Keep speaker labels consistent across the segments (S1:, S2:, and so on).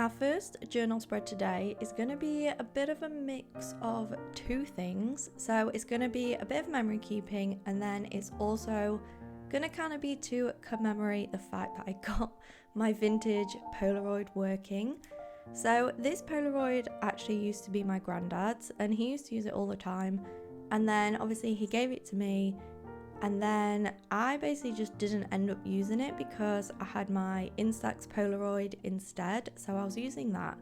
S1: our first journal spread today is going to be a bit of a mix of two things. So it's going to be a bit of memory keeping, and then it's also going to kind of be to commemorate the fact that I got my vintage Polaroid working. So this Polaroid actually used to be my granddad's, and he used to use it all the time, and then obviously he gave it to me, and then I basically just didn't end up using it because I had my Instax Polaroid instead, so I was using that.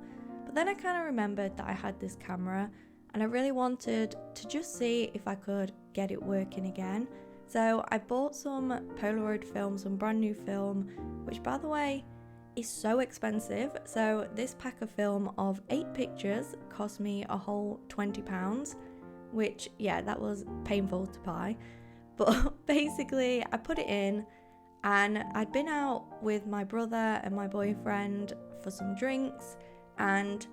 S1: But then I kind of remembered that I had this camera and I really wanted to just see if I could get it working again. So I bought some Polaroid film, some brand new film, which by the way is so expensive. So this pack of film of 8 pictures cost me a whole £20, which yeah, that was painful to buy. But basically I put it in, and I'd been out with my brother and my boyfriend for some drinks, and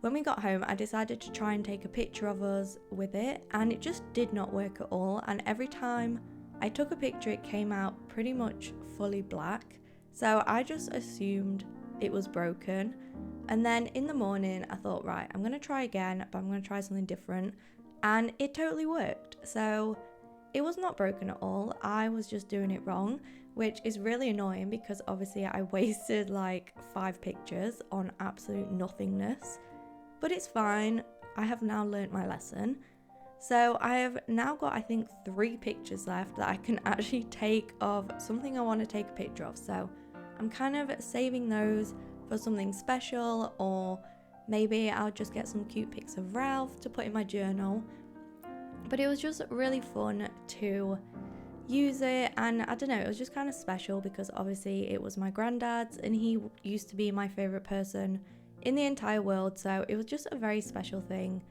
S1: when we got home I decided to try and take a picture of us with it, and it just did not work at all. And every time I took a picture it came out pretty much fully black, so I just assumed it was broken. And then in the morning I thought, right, I'm going to try again, but I'm going to try something different, and it totally worked. So it was not broken at all, I was just doing it wrong, which is really annoying because obviously I wasted like 5 pictures on absolute nothingness. But it's fine, I have now learnt my lesson. So I have now got, I think, 3 pictures left that I can actually take of something I want to take a picture of. So I'm kind of saving those for something special, or maybe I'll just get some cute pics of Ralph to put in my journal. But it was just really fun to use it, and I don't know, it was just kind of special because obviously it was my granddad's and he used to be my favourite person in the entire world, so it was just a very special thing.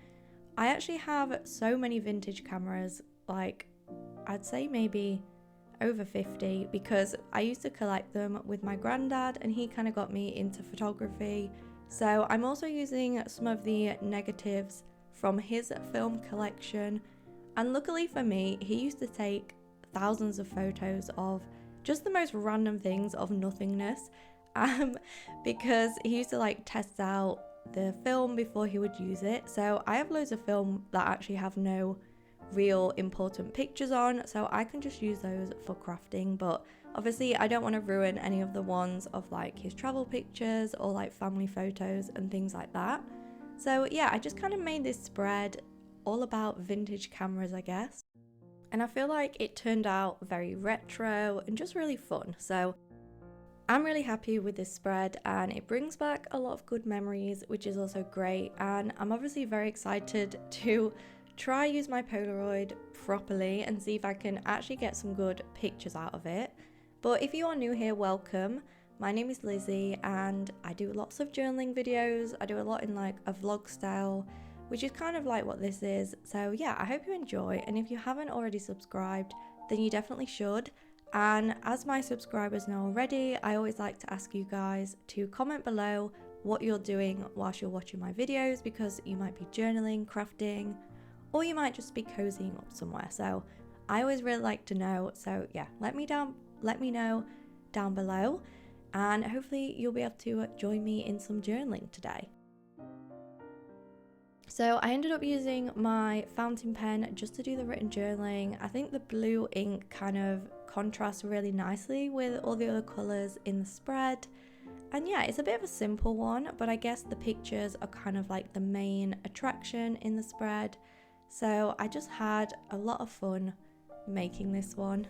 S1: I actually have so many vintage cameras, like I'd say maybe over 50, because I used to collect them with my granddad and he kind of got me into photography. So I'm also using some of the negatives from his film collection. And luckily for me, he used to take thousands of photos of just the most random things of nothingness, because he used to like test out the film before he would use it. So I have loads of film that actually have no real important pictures on, so I can just use those for crafting. But obviously I don't want to ruin any of the ones of like his travel pictures or like family photos and things like that. So yeah, I just kind of made this spread all about vintage cameras, I guess. And I feel like it turned out very retro and just really fun. So I'm really happy with this spread, and it brings back a lot of good memories, which is also great. And I'm obviously very excited to try use my Polaroid properly and see if I can actually get some good pictures out of it. But if you are new here, welcome. My name is Lizzie and I do lots of journaling videos. I do a lot in like a vlog style, which is kind of like what this is. So yeah, I hope you enjoy, and if you haven't already subscribed, then you definitely should. And as my subscribers know already, I always like to ask you guys to comment below what you're doing whilst you're watching my videos, because you might be journaling, crafting, or you might just be cozying up somewhere. So I always really like to know. So yeah, let me know down below, and hopefully you'll be able to join me in some journaling today. So I ended up using my fountain pen just to do the written journaling. I think the blue ink kind of contrasts really nicely with all the other colours in the spread. And yeah, it's a bit of a simple one, but I guess the pictures are kind of like the main attraction in the spread. So I just had a lot of fun making this one.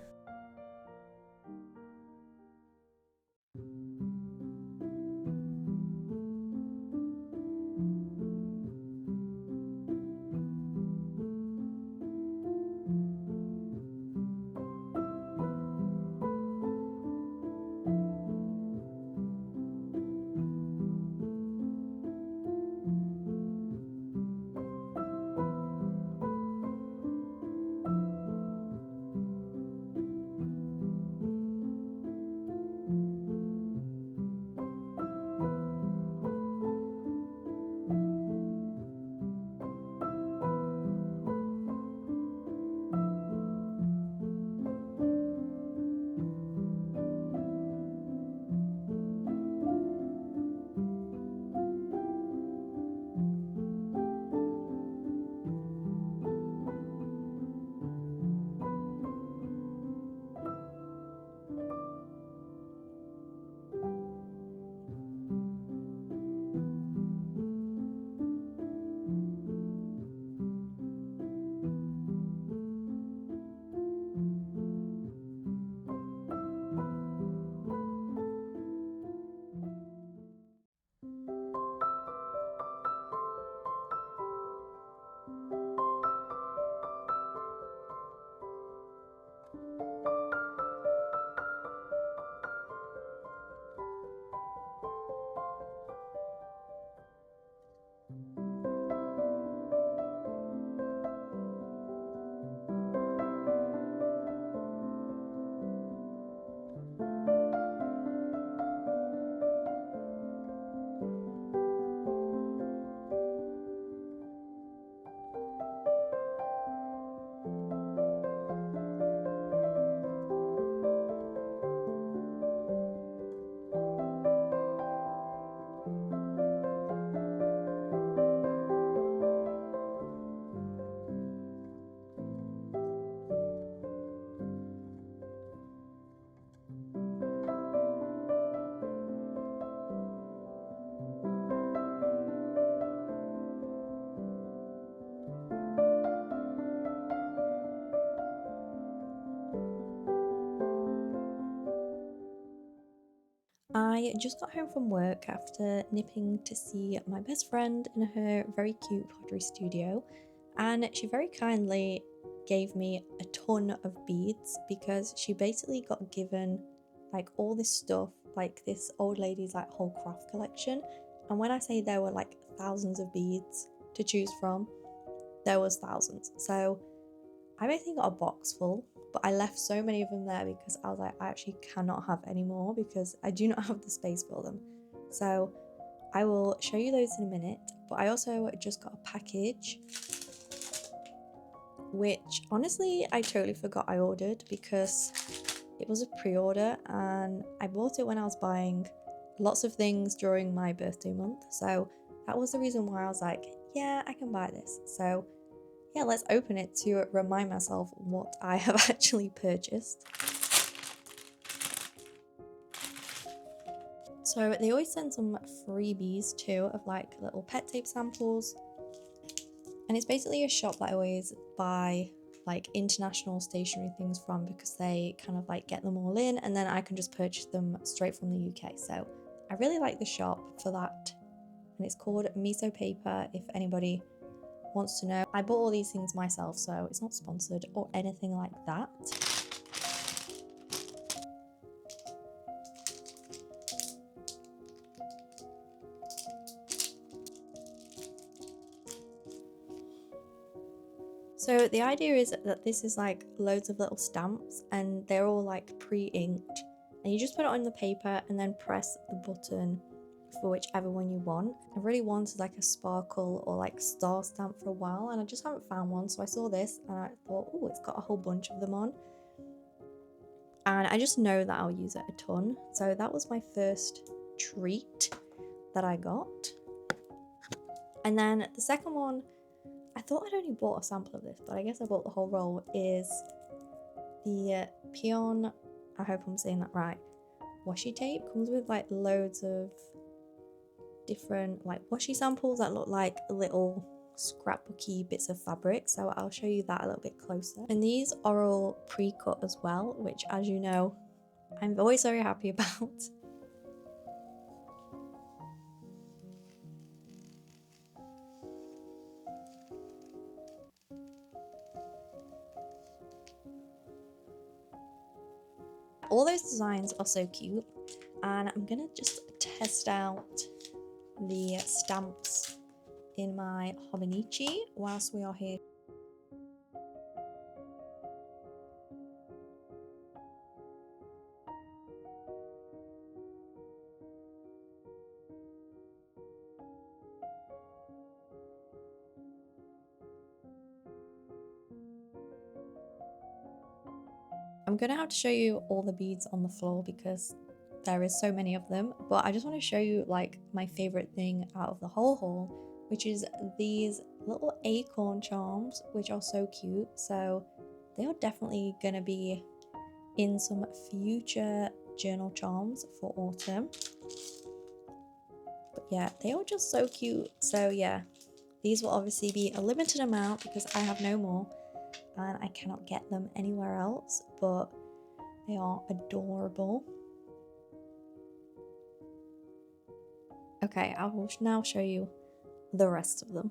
S1: I just got home from work after nipping to see my best friend in her very cute pottery studio, and she very kindly gave me a ton of beads because she basically got given like all this stuff, like this old lady's like whole craft collection. And when I say there were like thousands of beads to choose from, there was thousands. So I basically got a box full, but I left so many of them there because I was like, I actually cannot have any more because I do not have the space for them. So I will show you those in a minute, but I also just got a package, which honestly I totally forgot I ordered because it was a pre-order and I bought it when I was buying lots of things during my birthday month. So that was the reason why I was like, yeah, I can buy this. So yeah, let's open it to remind myself what I have actually purchased. So they always send some freebies too of like little pet tape samples. And it's basically a shop that I always buy like international stationery things from because they kind of like get them all in and then I can just purchase them straight from the UK. So I really like the shop for that. And it's called Miso Paper if anybody wants to know. I bought all these things myself, so it's not sponsored or anything like that. So the idea is that this is like loads of little stamps and they're all like pre-inked, and you just put it on the paper and then press the button for whichever one you want. I really wanted like a sparkle or like star stamp for a while and I just haven't found one, so I saw this and I thought, oh, it's got a whole bunch of them on and I just know that I'll use it a ton. So that was my first treat that I got. And then the second one, I thought I'd only bought a sample of this, but I guess I bought the whole roll, is the Peon, I hope I'm saying that right, washi tape. Comes with like loads of different like washi samples that look like little scrapbooky bits of fabric, so I'll show you that a little bit closer. And these are all pre-cut as well, which as you know I'm always very happy about. All those designs are so cute and I'm gonna just test out the stamps in my hobonichi whilst we are here. I'm gonna have to show you all the beads on the floor because there is so many of them, but I just want to show you like my favorite thing out of the whole haul, which is these little acorn charms, which are so cute. So they are definitely gonna be in some future journal charms for autumn. But yeah, they are just so cute. So yeah, these will obviously be a limited amount because I have no more and I cannot get them anywhere else, but they are adorable. Okay, I will now show you the rest of them.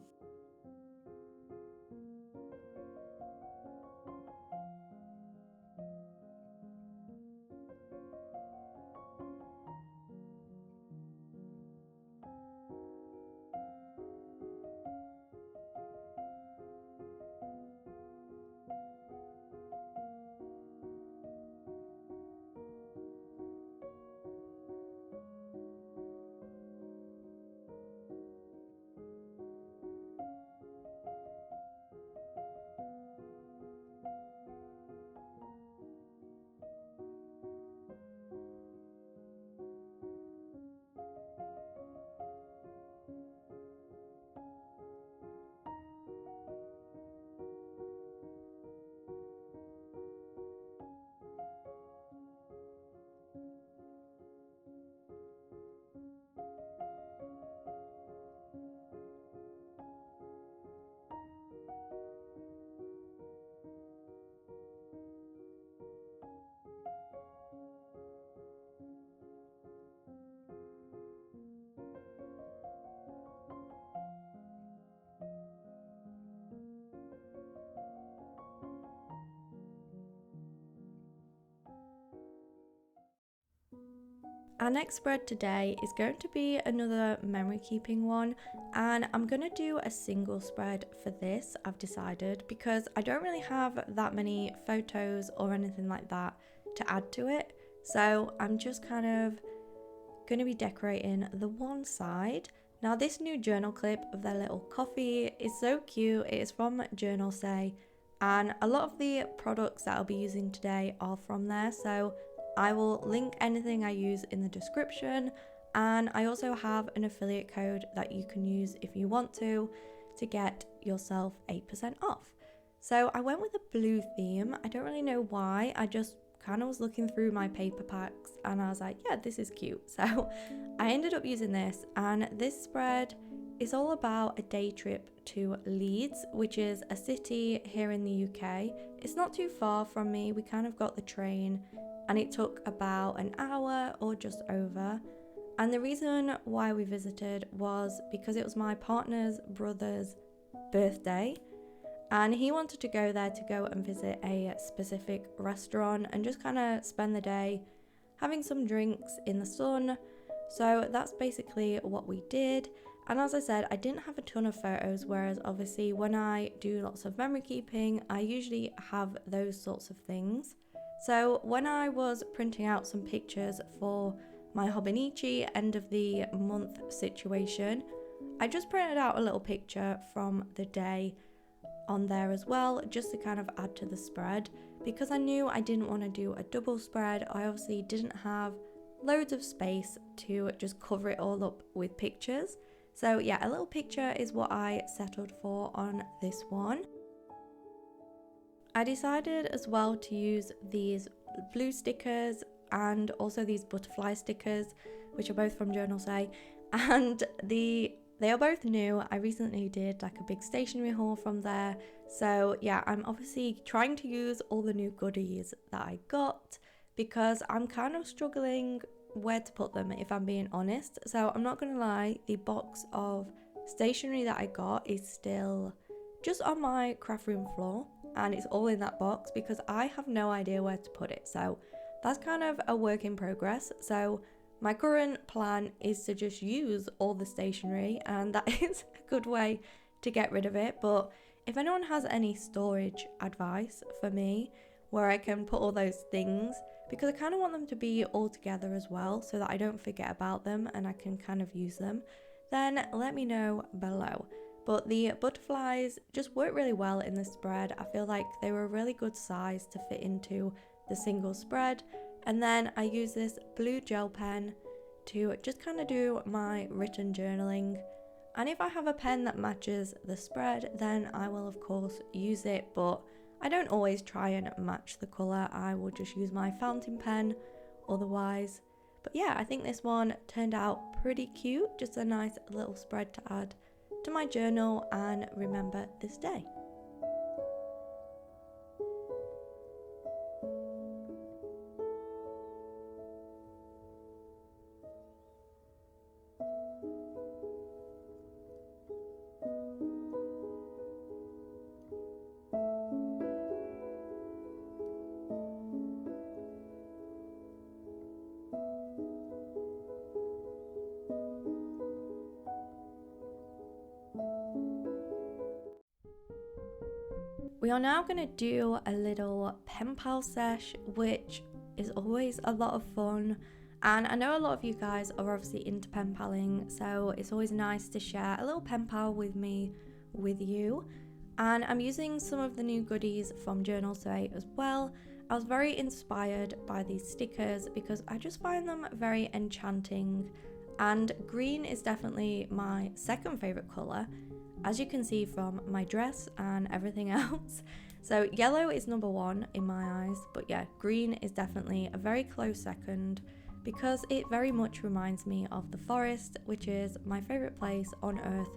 S1: Our next spread today is going to be another memory keeping one, and I'm going to do a single spread for this, I've decided, because I don't really have that many photos or anything like that to add to it. So I'm just kind of going to be decorating the one side. Now this new journal clip of their little coffee is so cute. It is from Journal Say, and a lot of the products that I'll be using today are from there, so I will link anything I use in the description, and I also have an affiliate code that you can use if you want to get yourself 8% off. So I went with a blue theme. I don't really know why, I just kind of was looking through my paper packs and I was like, yeah, this is cute. So I ended up using this, and this spread is all about a day trip to Leeds, which is a city here in the UK. It's not too far from me. We kind of got the train and it took about an hour or just over. And the reason why we visited was because it was my partner's brother's birthday, and he wanted to go there to go and visit a specific restaurant and just kind of spend the day having some drinks in the sun. So that's basically what we did. And as I said, I didn't have a ton of photos, whereas obviously when I do lots of memory keeping, I usually have those sorts of things. So when I was printing out some pictures for my hobonichi end of the month situation, I just printed out a little picture from the day on there as well, just to kind of add to the spread, because I knew I didn't want to do a double spread. I obviously didn't have loads of space to just cover it all up with pictures. So yeah, a little picture is what I settled for on this one. I decided as well to use these blue stickers and also these butterfly stickers, which are both from Journal Say, and they are both new. I recently did like a big stationery haul from there. So yeah, I'm obviously trying to use all the new goodies that I got, because I'm kind of struggling where to put them, if I'm being honest. So I'm not gonna lie, the box of stationery that I got is still just on my craft room floor, and it's all in that box because I have no idea where to put it. So that's kind of a work in progress. So my current plan is to just use all the stationery, and that is a good way to get rid of it. But if anyone has any storage advice for me where I can put all those things, because I kind of want them to be all together as well so that I don't forget about them and I can kind of use them, then let me know below. But the butterflies just work really well in this spread. I feel like they were a really good size to fit into the single spread. And then I use this blue gel pen to just kind of do my written journaling. And if I have a pen that matches the spread, then I will of course use it, but I don't always try and match the colour. I will just use my fountain pen otherwise. But yeah, I think this one turned out pretty cute. Just a nice little spread to add to my journal and remember this day. We are now going to do a little penpal sesh, which is always a lot of fun. And I know a lot of you guys are obviously into penpaling, so it's always nice to share a little penpal with me, with you. And I'm using some of the new goodies from Journal Say as well. I was very inspired by these stickers because I just find them very enchanting. And green is definitely my second favourite colour, as you can see from my dress and everything else. So yellow is number one in my eyes, but yeah, green is definitely a very close second because it very much reminds me of the forest, which is my favourite place on earth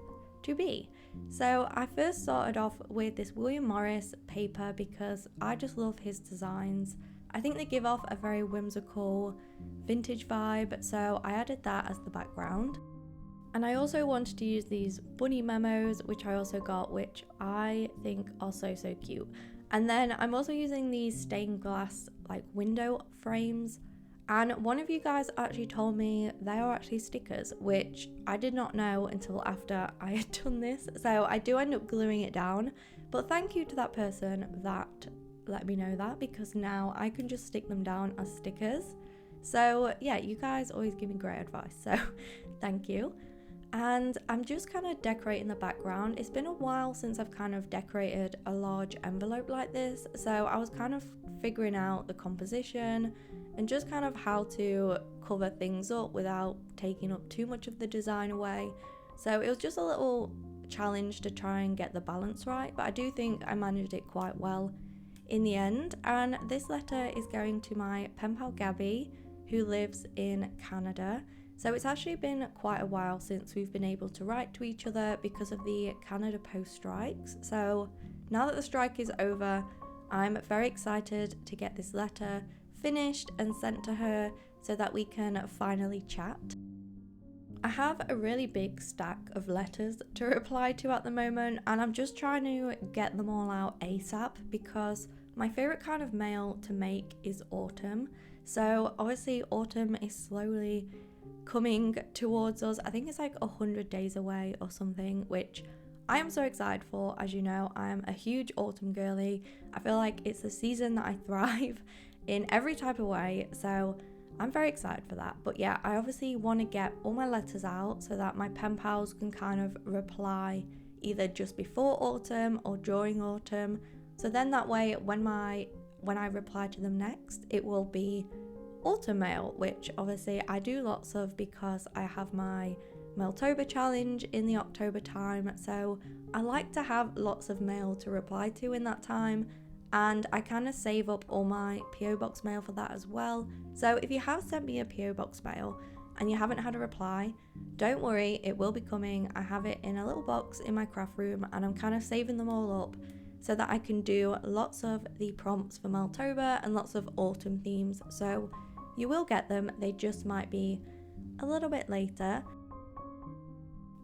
S1: to be. So I first started off with this William Morris paper because I just love his designs. I think they give off a very whimsical vintage vibe, so I added that as the background. And I also wanted to use these bunny memos, which I also got, which I think are so cute. And then I'm also using these stained glass like window frames. And one of you guys actually told me they are actually stickers, which I did not know until after I had done this. So I do end up gluing it down. But thank you to that person that let me know that, because now I can just stick them down as stickers. So yeah, you guys always give me great advice. So thank you. And I'm just kind of decorating the background. It's been a while since I've kind of decorated a large envelope like this. So I was kind of figuring out the composition and just kind of how to cover things up without taking up too much of the design away. So it was just a little challenge to try and get the balance right, but I do think I managed it quite well in the end. And this letter is going to my pen pal Gabby, who lives in Canada. So it's actually been quite a while since we've been able to write to each other because of the Canada Post strikes. So now that the strike is over, I'm very excited to get this letter finished and sent to her so that we can finally chat. I have a really big stack of letters to reply to at the moment, and I'm just trying to get them all out ASAP because my favourite kind of mail to make is autumn. So obviously autumn is slowly coming towards us. I think it's like 100 days away or something, which I am so excited for. As you know, I am a huge autumn girly. I feel like it's the season that I thrive in every type of way, so I'm very excited for that. But yeah, I obviously want to get all my letters out so that my pen pals can kind of reply either just before autumn or during autumn, so then that way when I reply to them next, it will be autumn mail, which obviously I do lots of because I have my Mailtober challenge in the October time, so I like to have lots of mail to reply to in that time, and I kind of save up all my PO box mail for that as well. So if you have sent me a PO box mail and you haven't had a reply, don't worry, it will be coming. I have it in a little box in my craft room and I'm kind of saving them all up so that I can do lots of the prompts for Mailtober and lots of autumn themes. So you will get them, they just might be a little bit later.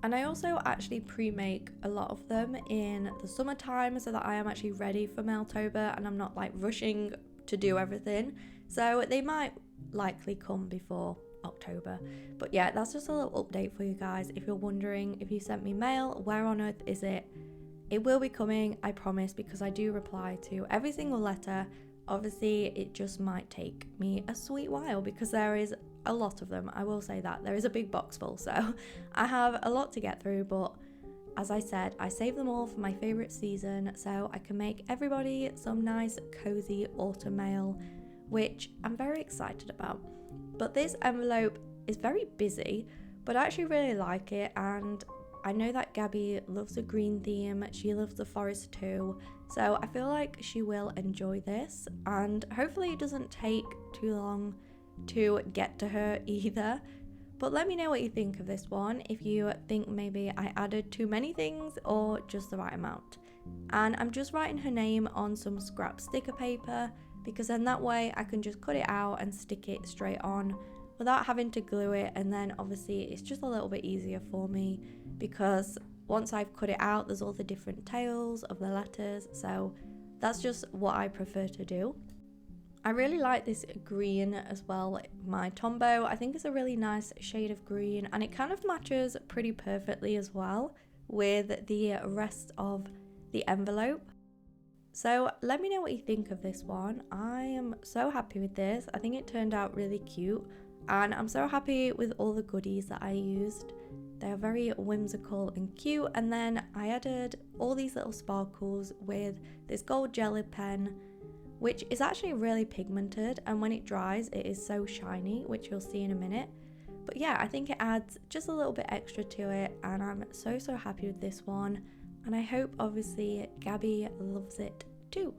S1: And I also actually pre-make a lot of them in the summertime so that I am actually ready for Mailtober and I'm not like rushing to do everything. So they might likely come before October. But yeah, that's just a little update for you guys. If you're wondering if you sent me mail, where on earth is it? It will be coming, I promise, because I do reply to every single letter. Obviously, it just might take me a sweet while because there is a lot of them. I will say that there is a big box full, so I have a lot to get through, but as I said, I save them all for my favorite season so I can make everybody some nice cozy autumn mail, which I'm very excited about. But this envelope is very busy, but I actually really like it, and I know that Gabby loves a green theme, she loves the forest too, so I feel like she will enjoy this, and hopefully it doesn't take too long to get to her either. But let me know what you think of this one, if you think maybe I added too many things or just the right amount. And I'm just writing her name on some scrap sticker paper because then that way I can just cut it out and stick it straight on without having to glue it, and then obviously it's just a little bit easier for me because once I've cut it out there's all the different tails of the letters, so that's just what I prefer to do. I really like this green as well, my Tombow. I think it's a really nice shade of green and it kind of matches pretty perfectly as well with the rest of the envelope. So let me know what you think of this one. I am so happy with this. I think it turned out really cute and I'm so happy with all the goodies that I used. They are very whimsical and cute, and then I added all these little sparkles with this gold jelly pen, which is actually really pigmented, and when it dries it is so shiny, which you'll see in a minute. But yeah, I think it adds just a little bit extra to it, and I'm so happy with this one, and I hope obviously Gabby loves it too.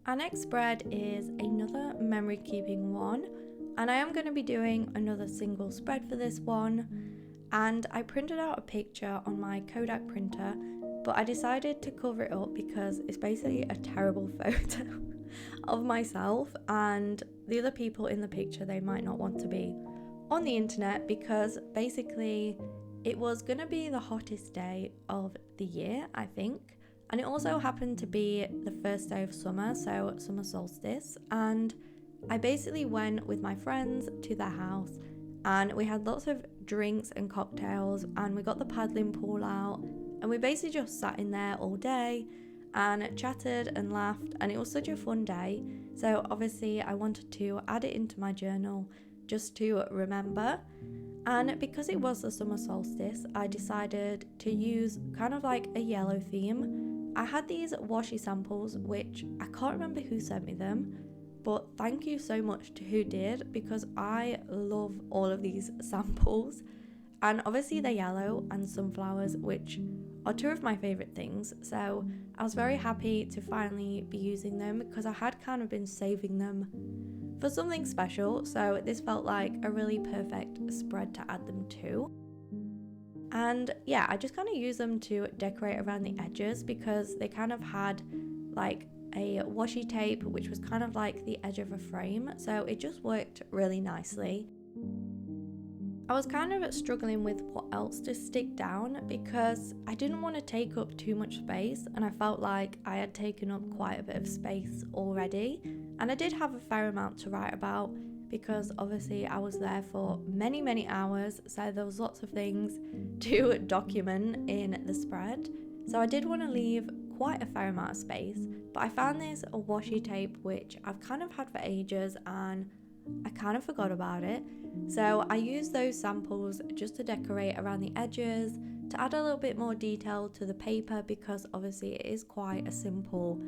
S1: Our next spread is another memory keeping one, and I am going to be doing another single spread for this one. And I printed out a picture on my Kodak printer, but I decided to cover it up because it's basically a terrible photo of myself, and the other people in the picture, they might not want to be on the internet, because basically it was going to be the hottest day of the year, I think, and it also happened to be the first day of summer, so summer solstice. And I basically went with my friends to their house, and we had lots of drinks and cocktails, and we got the paddling pool out, and we basically just sat in there all day and chatted and laughed, and it was such a fun day. So obviously I wanted to add it into my journal just to remember. And because it was the summer solstice, I decided to use kind of like a yellow theme. I had these washi samples, which I can't remember who sent me them, but thank you so much to who did, because I love all of these samples. And obviously they're yellow and sunflowers, which are two of my favourite things. So I was very happy to finally be using them, because I had kind of been saving them for something special. So this felt like a really perfect spread to add them to. And yeah, I just kind of use them to decorate around the edges, because they kind of had like a washi tape, which was kind of like the edge of a frame. So it just worked really nicely. I was kind of struggling with what else to stick down, because I didn't want to take up too much space, and I felt like I had taken up quite a bit of space already. And I did have a fair amount to write about, because obviously I was there for many hours, so there was lots of things to document in the spread. So I did want to leave quite a fair amount of space, but I found this washi tape, which I've kind of had for ages, and I kind of forgot about it. So I used those samples just to decorate around the edges, to add a little bit more detail to the paper, because obviously it is quite a simple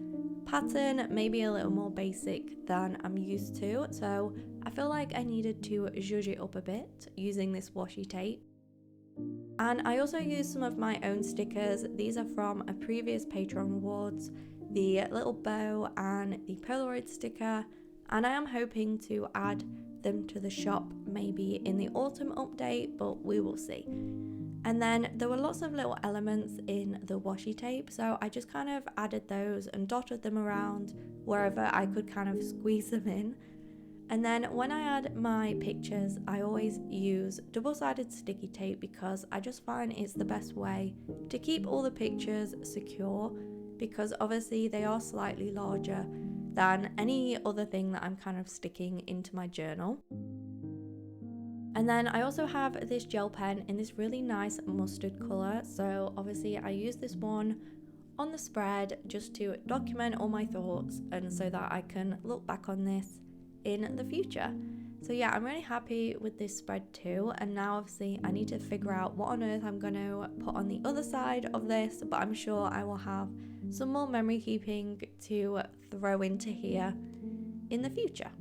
S1: pattern, maybe a little more basic than I'm used to. So I feel like I needed to zhuzh it up a bit using this washi tape. And I also used some of my own stickers. These are from a previous Patreon rewards, the little bow and the Polaroid sticker, and I am hoping to add them to the shop maybe in the autumn update, but we will see. And then there were lots of little elements in the washi tape, so I just kind of added those and dotted them around wherever I could kind of squeeze them in. And then when I add my pictures, I always use double-sided sticky tape, because I just find it's the best way to keep all the pictures secure, because obviously they are slightly larger than any other thing that I'm kind of sticking into my journal. And then I also have this gel pen in this really nice mustard colour, so obviously I use this one on the spread just to document all my thoughts, and so that I can look back on this in the future. So yeah, I'm really happy with this spread too, and now obviously I need to figure out what on earth I'm going to put on the other side of this, but I'm sure I will have some more memory keeping to throw into here in the future.